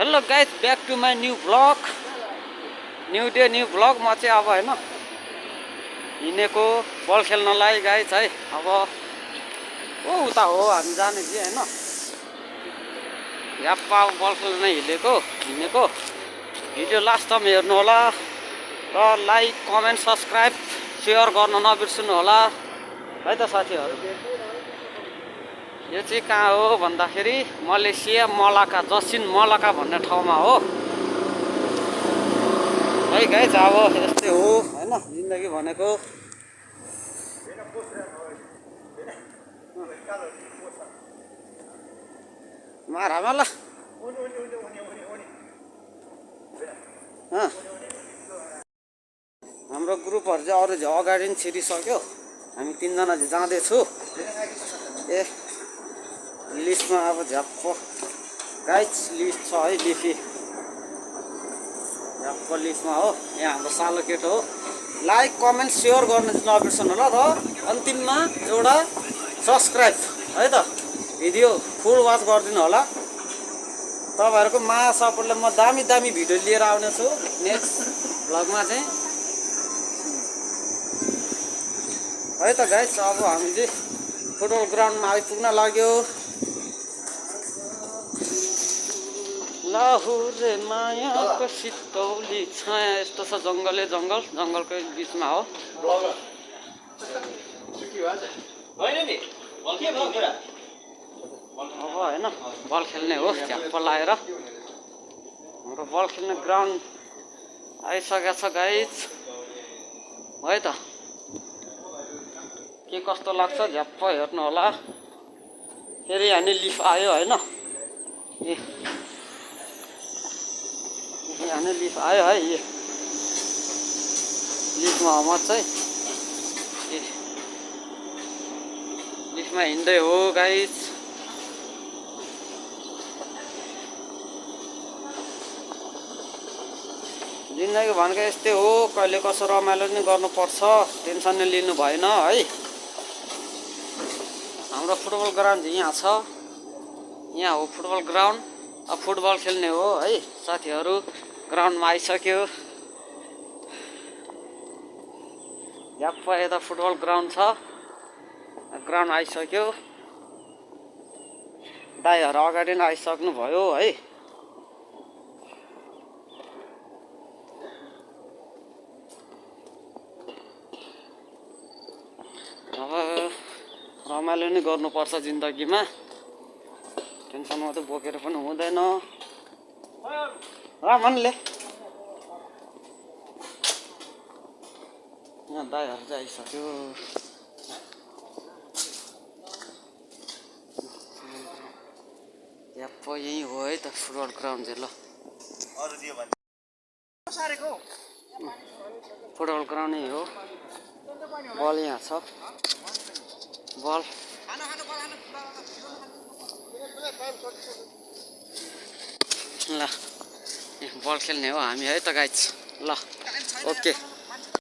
Hello guys back to my new blog new day new blog म चाहिँ अब हैन हिँडेको बल खेल्नलाई गाइज है अब उता हो हामी जाने कि हैन याप्पा बल खेल्न हिँडेको भिडियो लास्टसम्म हेर्नु होला र लाइक कमेन्ट सब्सक्राइब सेयर गर्न नबिर्सनु होला है त साथीहरु। यो चाहिँ कहाँ हो भन्दाखेरि मलेसिया मलाका जसिन मलाका भन्ने ठाउँमा हो है गाइज। अब यस्तै हो हैन जिन्दगी भनेको। मारामा ल हाम्रो ग्रुपहरु चाहिँ अरु चाहिँ अगाडि नै छिरिसक्यो। हामी तीनजना चाहिँ जाँदैछु। ए लिस्टमा अब झ्याप्प गाइज लिस्ट छ है लिफी झ्याप्प लिस्टमा हो। यहाँ हाम्रो सालो केटो हो। लाइक कमेन्ट सेयर गर्न चाहिँ नबिर्सनु होला र अन्तिममा एउटा सब्सक्राइब है त। भिडियो फुल वाच गरिदिनु होला। तपाईहरुको माया सपोर्टले म दामी दामी भिडियो लिएर आउने छु नेक्स्ट भ्लगमा चाहिँ है त गाइज। अब हामी चाहिँ फुटबल ग्राउन्डमा आइपुग्न लाग्यो। लाहुरे मायाको सितौली छाया यस्तो छ जंगलकै बीचमा हो। अब हैन बल खेल्ने हो झ्याप्प लाएर हाम्रो बल खेल्ने ग्राउन्ड आइसकेको छ गाइज है त। के कस्तो लाग्छ झ्याप्प हेर्नु होला। फेरि हामी लिफ आयो हैन यहाँ लिफ आयो है। लिफमा म चाहिँ लिफमा हिँड्दै हो गाइज। जिन्दगी भनेको यस्तै हो। कहिले कसो रमाइलो नि गर्नुपर्छ। टेन्सन नै लिनु भएन है। हाम्रो फुटबल ग्राउन्ड यहाँ छ। यहाँ हो फुटबल ग्राउन्ड। अब फुटबल खेल्ने हो है साथीहरु। ग्राउन्डमा आइसक्यो। झ्याप्प यता फुटबल ग्राउन्ड छ। ग्राउन्ड आइसक्यो। दाइहरु अगाडि नै आइसक्नु भयो है। अब रमाइलो नै गर्नुपर्छ जिन्दगीमा। टेन्सन मात्रै बोकेर पनि हुँदैन। रामनले यहाँ दाइहरु चाहिँ आइसक्यो। झ्याप्प यही हो है त फुटबल ग्राउन्ड चाहिँ। ल फुटबल ग्राउन्ड नै हो। बल यहाँ छ। बल ल बल खेल्ने हो हामी है त गाइज। ल ओके।